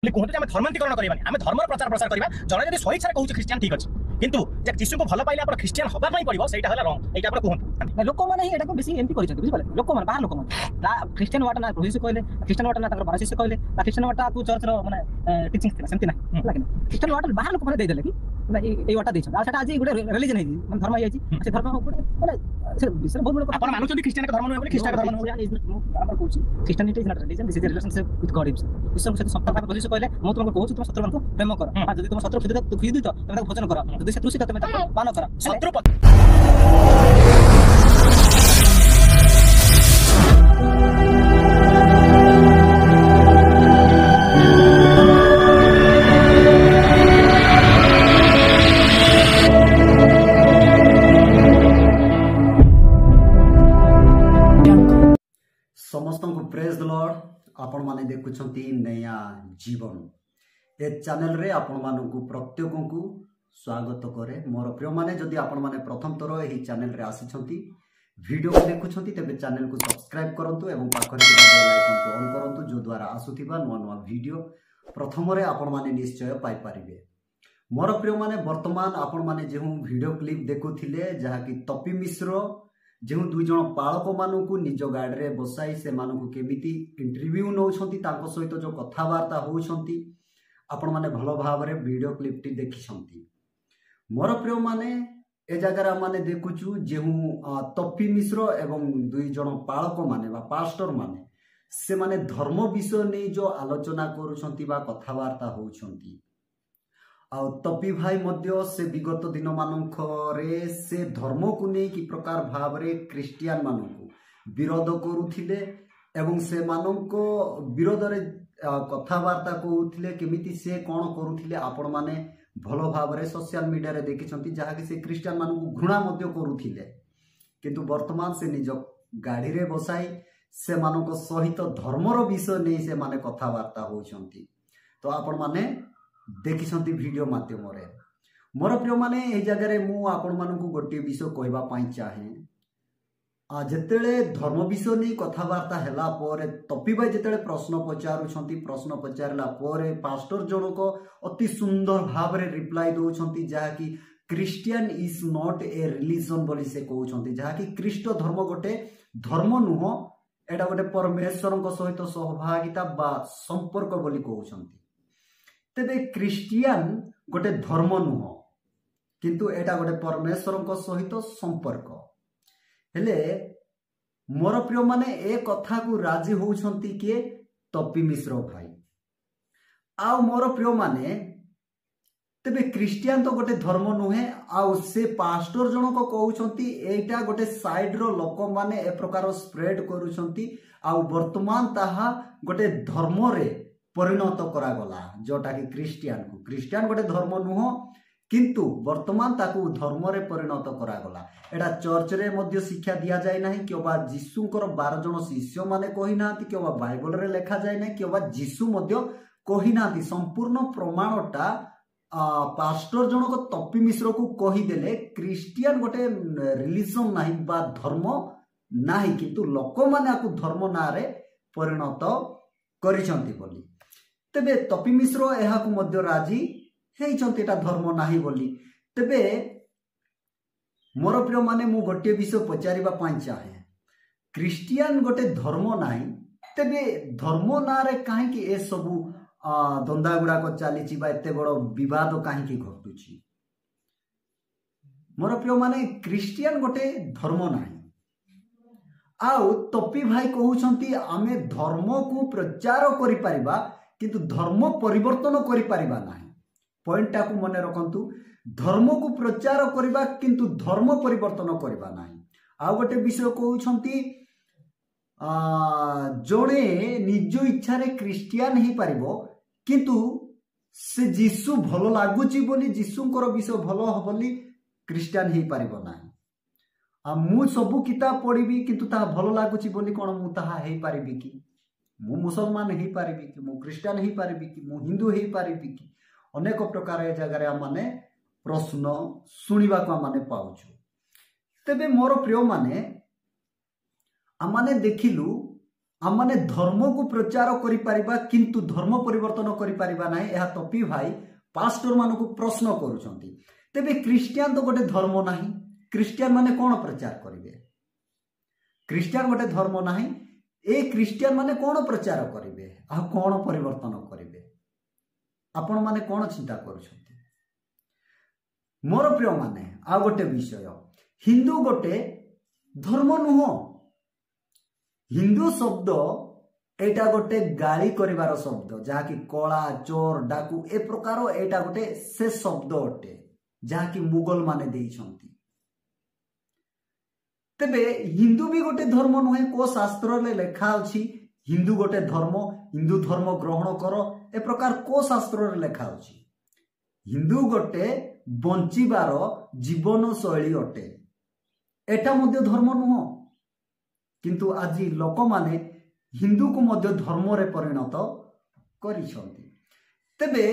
कहते आम धर्मांतरण करवा आम धर्म प्रचार प्रसार करवा जड़े जब स्वेच्छा कहूँ ख्रीष्टियान ठीक अच्छे किंतु जीशु को भल पाइले आप ख्रीष्टियान हवा पड़ो सही रंग ये कहते लोक मैंने ही बेसी एमती कर बुझे लोक मैंने बाहर लोक मैंने ख्रीष्टियान वाटा ना प्रभु कहले ख्रीष्टियान वाटा ना बार शिष्य कहले ख्रीष्टियान वाटा को चर्च माने टीचिंग थी सेमती ना ख्रीष्टियान वाटा बाहर लोक मैंने देदेले कि ये वाटा देछन आ सेटा आज गोटे रिलीजन है माने धर्म है से धर्म माने से विषय बहुत बड़ आपण मानुछन ख्रीष्टियान का धर्म नुहे ख्रीष्टियान का धर्म नुहे आपण कहूची Christianity is not religion this is relationship with God himself ईश्वर से संपर्क भाव प्रभु कहले मु तुमको कहूची तुम शत्रु को प्रेम कर आ जदि तुम शत्रु खुदी तो तुम भोजन कर जदि शत्रु से तुम पान कर शत्रु समस्त को प्रेज द लॉर्ड। आपण माने देखुछंती नया जीवन ए चैनल रे आपण मानन को प्रत्येक को स्वागत करे। मोर प्रिय माने जदि आपण माने प्रथम थरो एही चैनल रे आसीछंती वीडियो को देखुछंती तेबे चैनल को सब्सक्राइब करंतु एवं पाखरे ଥିବା बेल आइकन को ऑन करंतु जो द्वारा आसुथिबा नुवा नुवा वीडियो प्रथम रे आपण माने निश्चय पाई परिबे। मोर प्रिय माने वर्तमान आपण माने जेहु वीडियो क्लिप देखुथिले जहा कि तपी मिश्र जो दुई जन पालक मानू निज गाड़ी में बसाई से केमिति इंटरव्यू नौ सहित जो कथबार्ता होती आपण मैंने भल भाव में वीडियो क्लिप टी देखी। मोर प्रिय माने ए जगार माने देखुचु जेहू तपी मिश्र एवं दुई जन पालक माने पास्टर माने से माने धर्म विषय नहीं जो आलोचना करुछंती बा कथबार्ता होउछंती। आ तपी भाई मध्य से विगत दिन मानकरे से धर्म को नहीं कि प्रकार भाव रे क्रिश्चियन मानक विरोध करुथिले एवं से मानक विरोध रे कथबार्ता कहउथिले केमिति से कोन करुथिले आपण माने भलो भाव रे सोशल मीडिया रे देखिछंती जहा कि से क्रिश्चियन मानक घृणा मध्य करुथिले किंतु वर्तमान से निज गाड़ी रे बसाई से मानक सहित धर्मर विषय नहीं से माने कथबार्ता होउछंती। तो आपण माने देखिछंती वीडियो माध्यम रे। मोर प्रिय माने ए जगह मु आपण मानकु गोटे विषय कहबा पाई चाहे जेतेले धर्म विषय नहीं कथबार्ता हैला पर तपी भाई जेतेले प्रश्न पचारुछंती प्रश्न पचारला पर पास्टर जनक अति सुंदर भाव रे रिप्लाई दउछंती जहा कि Christian is not a religion बोली से कहउछंती जहा कि ख्रीष्ट धर्म गोटे धर्म नुह एटा गोटे परमेश्वर सहित सहभागिता बा संपर्क बोली कहउछंती। तेबे क्रिश्चियन गोटे धर्म नुह किंतु एटा गोटे परमेश्वर सहित संपर्क हेले मोर प्रिय माने ए कथा को राजी होउछंती किए तपी मिश्र भाई आ मोर प्रिय माने तेबे क्रिश्चियन तो गोटे धर्म नुहे आ से पास्टर जनक कहउछंती एटा गोटे साइड रो लोक माने ए प्रकार स्प्रेड करूछंती आ वर्तमान ताहा गोटे धर्म रे परिणत करागला जोटा कि क्रिश्चियन गोटे धर्म नुह किंतु वर्तमान ताकू धर्म रे परिणत करागला। एटा चर्च रे मध्य शिक्षा दिया जाय नाही कि जीशुंकर 12 जन शिष्य माने कहि नांती कि बाइबल रे लिखा जाय नाही कि जीशु मध्य कहि नांती। संपूर्ण प्रमाणटा पास्टर जनक तपी मिश्र को कहि देले क्रिश्चियन गोटे रिलीजन नाही बा धर्म नाही किंतु लोक माने आकु धर्म ना रे परिणत करिसंती बोली। तेबे तपी मिश्र एहा को मध्य राजी हेइचंती एटा धर्म नाही बोली। तेबे मोर प्रिय माने मु गोटे विषय पचारिबा पाई चाहे क्रिश्चियन गोटे धर्म नाही तेबे धर्म ना रे काहे कि ए सबु दंदा गुडा को चली बा एते बड़ विवाद काहे कि घटुची। मोर प्रिय माने क्रिश्चियन गोटे धर्म नाही आउ तपी भाई कहउछंती आमे धर्म को प्रचार करि परिबा किंतु धर्म परिवर्तन करि परिबा नाही। पॉइंट को मन रखंतु धर्म को प्रचार करिबा किंतु धर्म परिवर्तन करिबा नाही। आ गोटे विषय कहउछंती जणे निज इच्छा रे क्रिश्चियन ही परिबो किंतु से जीसु भलो लागुची बोली जीसुंकर विषय भलो बोली क्रिश्चियन ही परिबो नाही। आ मु सबु किताब पढ़ी किंतु ता भलो लागुची बोली कोन मु ताहा हेई पारिबी कि मु मुसलमान हेई पारिबी कि मु क्रिश्चियन हेई पारिबी कि मु हिंदू हेई पारिबी कि अनेक प्रकार ए जगह रे माने प्रश्न सुनिबा को माने पाउछु। तेबे मोर प्रिय माने आमाने देखिलु आम मैंने धर्म को प्रचार करिपारिबा किंतु धर्म परिवर्तन करिपारिबा नाही एहा तपी भाई पास्टर मान को प्रश्न करूछंती। तेबे क्रिश्चियन तो गोटे धर्म नाही, क्रिश्चियन माने कोन प्रचार करिवे? क्रिश्चियन गोटे धर्म नाही, ए क्रिश्चियन माने कोन प्रचार करिवे आ कोन परिवर्तन करिवे? आपण माने कोन चिंता करूछंती? मोर प्रिय माने आ गोटे विषय, हिंदू गोटे धर्म नुह। हिंदू शब्द एटा गोटे गाली करिवार शब्द, जहा कि कला चोर डाकू ए प्रकार एटा गोटे से शब्द अटे जहा कि मुगल माने देइछंती। तेबे हिंदू भी गोटे धर्म नुहे। को शास्त्र ले लेखा अछि हिंदू गोटे धर्म, हिंदू धर्म ग्रहण कर ए प्रकार को शास्त्र रे लेखा अछि? हिंदू गोटे बंचिबार जीवन शैली अटे, एटा मध्य धर्म नुह। किंतु आज लोक माने हिंदू को मध्य धर्म रे परिणत करिसंती। तेबे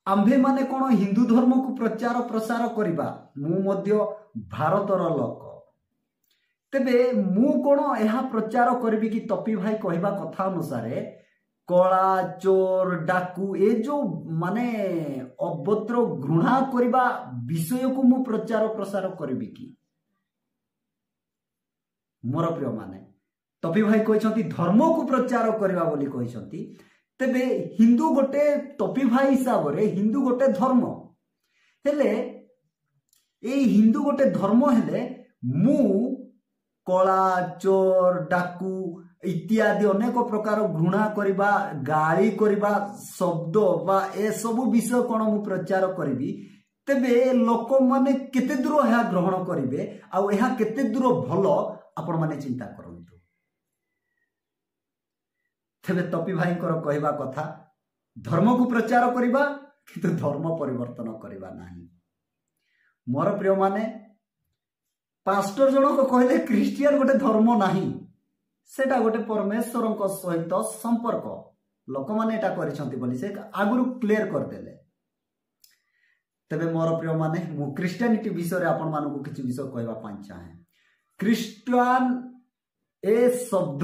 आम्भे माने कोन हिंदू धर्म को प्रचार प्रसार करिबा? मु मध्य भारतर लोक। तेबे मु कोन एहा प्रचार करबी कि तपी भाई कहबा कथा अनुसार कला चोर डाकू ए जो माने अभद्र घृणा करिबा विषय को मु प्रचार प्रसार करबी कि? मोर प्रिय माने तपी भाई कहते धर्म को प्रचार करवा बोली कहते। तेबे हिंदू गोटे तपी भाई हिसाब रे हिंदू गोटे धर्म हेले, ए हिंदू गोटे धर्म हेले मु कला चोर डाकू इत्यादि अनेक प्रकार घृणा करिबा गाली करिबा शब्द बा ए सब विषय कोन मु प्रचार करिबी? तेबे लोक माने केते दूर एहा ग्रहण करिवे आ एहा केते दूर भलो आपण माने चिंता करंतु। तेबे तपी भाई कहवा कथा धर्म को प्रचार करिबा किंतु धर्म परिवर्तन करिबा नाही। मोर प्रिय माने पास्टर जनक कहले क्रिश्चियन गोटे धर्म नाही, सेटा गोटे परमेश्वर सहित संपर्क लोक माने एटा करिसंती बोली से आगुरु क्लियर कर देले। तेबे मोर प्रिय माने मु क्रिश्चियनिटी विषय रे आपण मानको किछि विषय कहबा पाई चाहे। क्रिश्चियन ए शब्द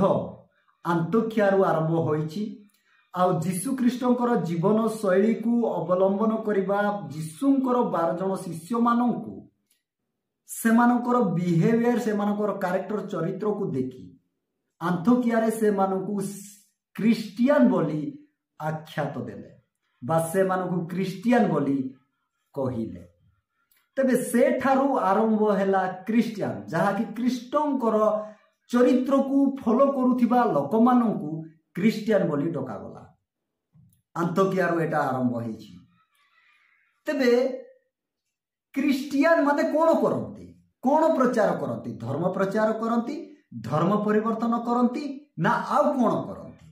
आंतोखियारु आरंभ होईछि आ जीशु ख्रीष्टंकर जीवन शैली को अवलंबन करिबा जीशुंकर 12 जन शिष्य मानंकु सेमानकर बिहेवियर सेमानकर कैरेक्टर चरित्र को देखि आंतोखिया से मानकु क्रिश्चियन बोली आख्यात देले बा से मानकु क्रिश्चियन बोली कहिले। तबे से ठारू आरंभ हैला क्रिश्चियन, जहा कि ख्रीष्टंकर चरित्र को फॉलो करुथिबा लोक मानकु क्रिश्चियन बोली डका गला। आंतोखियारो एटा आरंभ होईछि। तबे क्रिश्चियन माने कोन करंती, कोन प्रचार करंती? धर्म प्रचार करंती, धर्म परिवर्तन करंती ना आउ कोन करंती?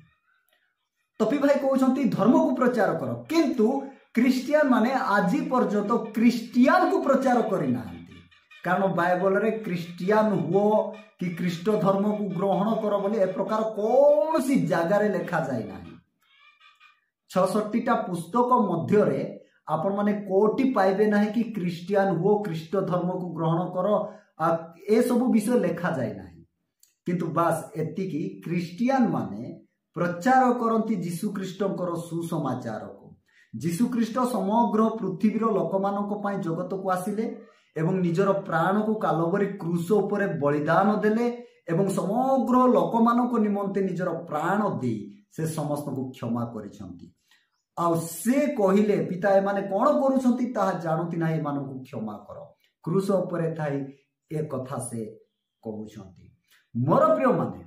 तपी भाई कहउछंती धर्म को प्रचार करो, किंतु क्रिश्चियन माने आज पर्यंत क्रिश्चियन को प्रचार करिना। कारण बाइबल रे क्रिश्चियन हुओ कि ख्रीष्ट धर्म को ग्रहण कर बोली ए प्रकार कौन सी जगार लिखा जाए ना। 66टा पुस्तक मध्य रे आपण माने कोटी पाइबे ना कि क्रिश्चियन हुओ ख्रीष्ट धर्म को ग्रहण कर ए सब विषय लिखा जाए ना। किंतु बास एति कि क्रिश्चियन माने प्रचार करंती जीशु ख्रीष्टंकर सुसमाचार को। जीशु ख्रीष्ट समग्र पृथ्वीर लोक मानक पई जगत को आसिले एवं निजर प्राण को कालवरी क्रूस उपरे बलिदान देले एवं समग्र लोक मानक निमंते निजर प्राण दे से समस्त को क्षमा करिसंती। आ से कहिले पिता ए माने कोन करूछंती ताहा जानती ना, ए मानक को क्षमा करो। क्रूस उपरे थाई ए कथा से कहउछंती। मोर प्रिय माने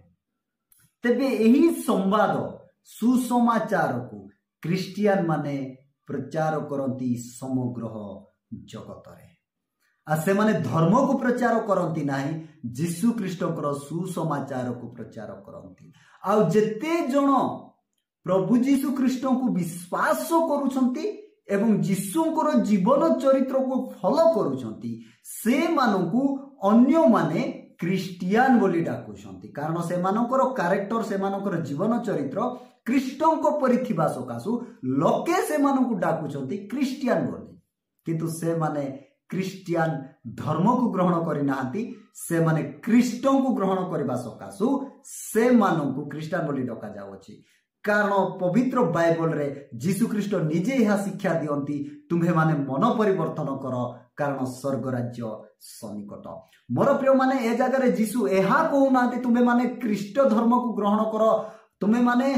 तेबे एही संवाद सुसमाचार को क्रिश्चियन माने प्रचार करंती समग्र जगत रे। आ से माने धर्म को प्रचार करंती नाही, जीशु ख्रीष्टकर सुसमाचार को प्रचार करंती। आ जेते जण प्रभु जीशु ख्रीष्ट को विश्वास करूछंती एवं जीशुंकर जीवन चरित्र को फॉलो करूछंती से मानकु अन्य माने क्रिश्चियन बोली डाकुछंती। कारण से मानकर कैरेक्टर से मानकर जीवन चरित्र ख्रीष्टंक परि थिबा सकासु लोके से मानकु डाकुछंती क्रिश्चियन बोली। किंतु से माने क्रिश्चियन धर्म को ग्रहण करना से माने ख्रीष्ट को ग्रहण करने सकाशु से मानू ख्रीष्टान बोली डका जाउछि। कारण पवित्र बाइबल रे जीशु ख्रीष्ट निजे यह शिक्षा दियंती तुम्हें माने मन परिवर्तन कर कारण स्वर्ग राज्य सन्निकट। मोर प्रिय माने ए जगह जीशु यह कहूना तुम्हें माने ख्रीष्ट धर्म को ग्रहण कर तुम्हें माने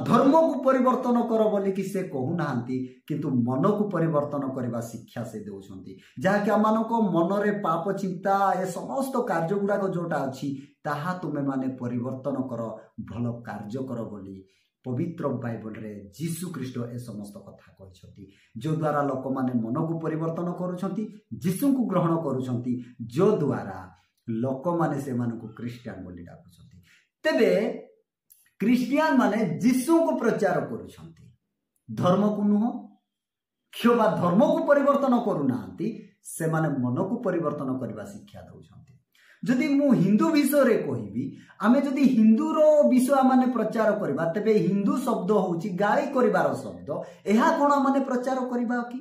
धर्म को परिवर्तन कर बोली कि से कहूना किंतु मन को परिवर्तन करने शिक्षा से देउछंती जहाँकि आम मन रे पाप चिंता ए समस्त कार्य गुड़ाक जोटा अच्छी ताहा तुम्हें माने परिवर्तन कर भल कार्य कर बोली पवित्र बाइबल रे जीशु ख्रीष्ट ए समस्त कथा कहते जो द्वारा लोक माने मन को परिवर्तन करुछंती जीशु को ग्रहण करुछंती जो द्वारा लोक माने से मानकु क्रिश्चियन बोली डाकुछंती। तेबे क्रिश्चियन माने जीशु को प्रचार करुछंती धर्म को नुह क्षमा धर्म को परिवर्तन करूना से माने मन को परिवर्तन करने शिक्षा दौरान जदि मु हिंदू विषय रे कहबी आमे जदि हिंदू रो विषय माने प्रचार करबा तबे हिंदू शब्द होउची गाली करिवार शब्द एहा कोन माने प्रचार करबा कि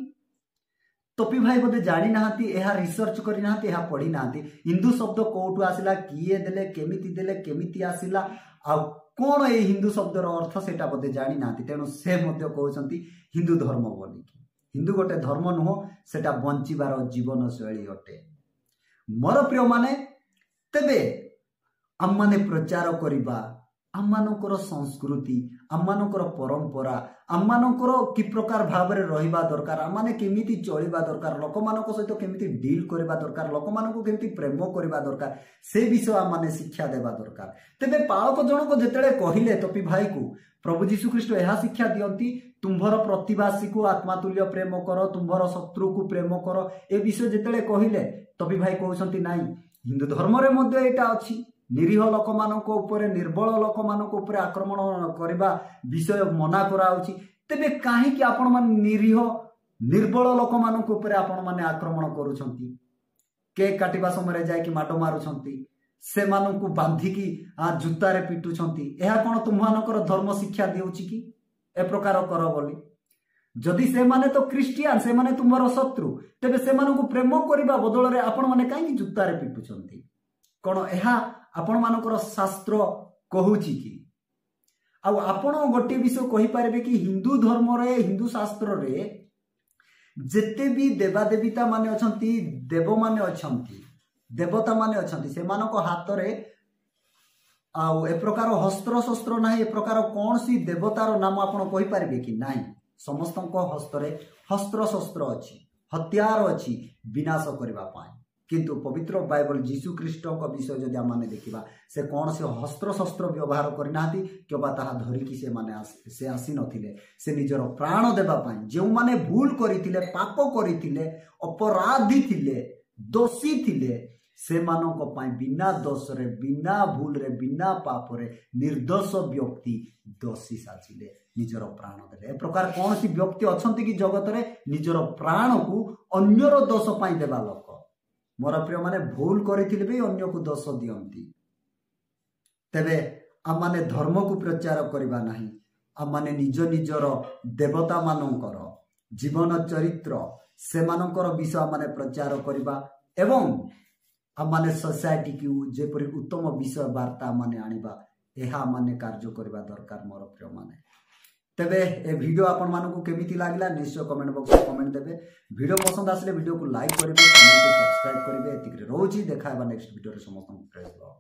तपी भाई बोधे जानी नाहांती एहा रिसर्च करि नाहांती एहा पढ़ी नाहांती हिंदू शब्द कोठु आसिला किए देले केमिति आसिला आ कोन ए हिंदू शब्द रो अर्थ सेटा बोधे जानी नाहांती तेनु से मध्य कहउचंती हिंदू धर्म बोली हिंदू गोटे धर्म नुह सेटा बंचिबार जीवन शैली अटे। मोर प्रिय माने तेबे आम माने प्रचार करिबा आम मानकर संस्कृति आम मानकर परंपरा आम मानकर कि प्रकार भाव में रहिबा दरकार आम माने केमिति चलिबा दरकार लोक मानक सहित केमिति डील करबा दरकार लोक मानक केमिति प्रेम करबा दरकार से विषय आम माने शिक्षा देबा दरकार। तेबे पालक जनक जेतेले कहिले तपी भाई को प्रभु जीशु ख्रीष्ट यह शिक्षा दियंती तुम्भर प्रतिवासी को आत्मातुल्य प्रेम कर तुम्भर शत्रु को प्रेम कर ए विषय जेतेले कहिले तपी भाई कहउछंती नाही हिंदू धर्म रे मध्ये एटा अछि निरीह लोक मानक उपरे निर्बल लोक मानक उपरे आक्रमण करबा विषय मना कराउछि। तेबे काहे कि आपण मान निरीह निर्बल लोक मानक उपरे आपण माने आक्रमण करूछंती केक काटिबा समय जाय कि माटो मारुछंती से मानकु बांधिकी जूतारे पिटुछंती एहा कोन तुममानकर धर्म शिक्षा देउछि कि ए प्रकार कर बोली जदि से माने तो क्रिश्चियन से माने तुमर शत्रु तेबे से मानकु प्रेम करबा बदल रे आपण माने काहे कि जूतारे पिटुछंती कोन एहा आपण मानकर शास्त्र कहूछि कि आउ आपण गोटे विषय कहि पारबे कि हिंदू धर्म रे हिंदू शास्त्र रे जेते भी देवादेविता माने अछंती देव माने अछंती देवता माने अछंती से मानको हाथ रे आउ ए प्रकार हस्त्र शस्त्र नाही ए प्रकार कोन सी देवतार नाम आपण कहि पारबे कि नाही समस्त हस्त रे हस्त्र शस्त्र अछि हथियार अछि विनाश करबा पाए किंतु पवित्र बाइबल जीशु ख्रीष्ट विषय जदि आम देखा से कौन से हस्त्र शस्त्र व्यवहार करना केवल ताहा धरिकी से आसी नथिले से निजर प्राण देवाई जो माने भूल करथिले पाप करथिले अपराधी थिले दोषी थिले से मानक पई बिना दोष रे बिना भूल रे बिना पाप रे निर्दोष व्यक्ति दोषी साजिले निजर प्राण देले ए प्रकार कौन सी व्यक्ति अछंती कि जगत रे निजर प्राण को अन्यर दोष पई देबा लोक मोर प्रिय माने भूल करथिले भी अन्य को दोष दियंती। तेबे आम माने धर्म को प्रचार करबा नाही आम माने निज निजर देवता मानकर जीवन चरित्र से मानकर विषय माने प्रचार करबा एवं आम माने सोसाइटी को जेपरि उत्तम विषय वार्ता माने आनिबा एहा माने कार्य करबा दरकार मोर प्रिय माने। तेबे ए वीडियो आपण मानकु केमिति लागला निश्चय कमेंट बॉक्स में कमेंट देबे वीडियो पसंद आसले वीडियो को लाइक करिवे चैनल को सब्सक्राइब करिवे एतिक रहउची देखाबा नेक्स्ट वीडियो रे समस्त प्रेज लॉर्ड।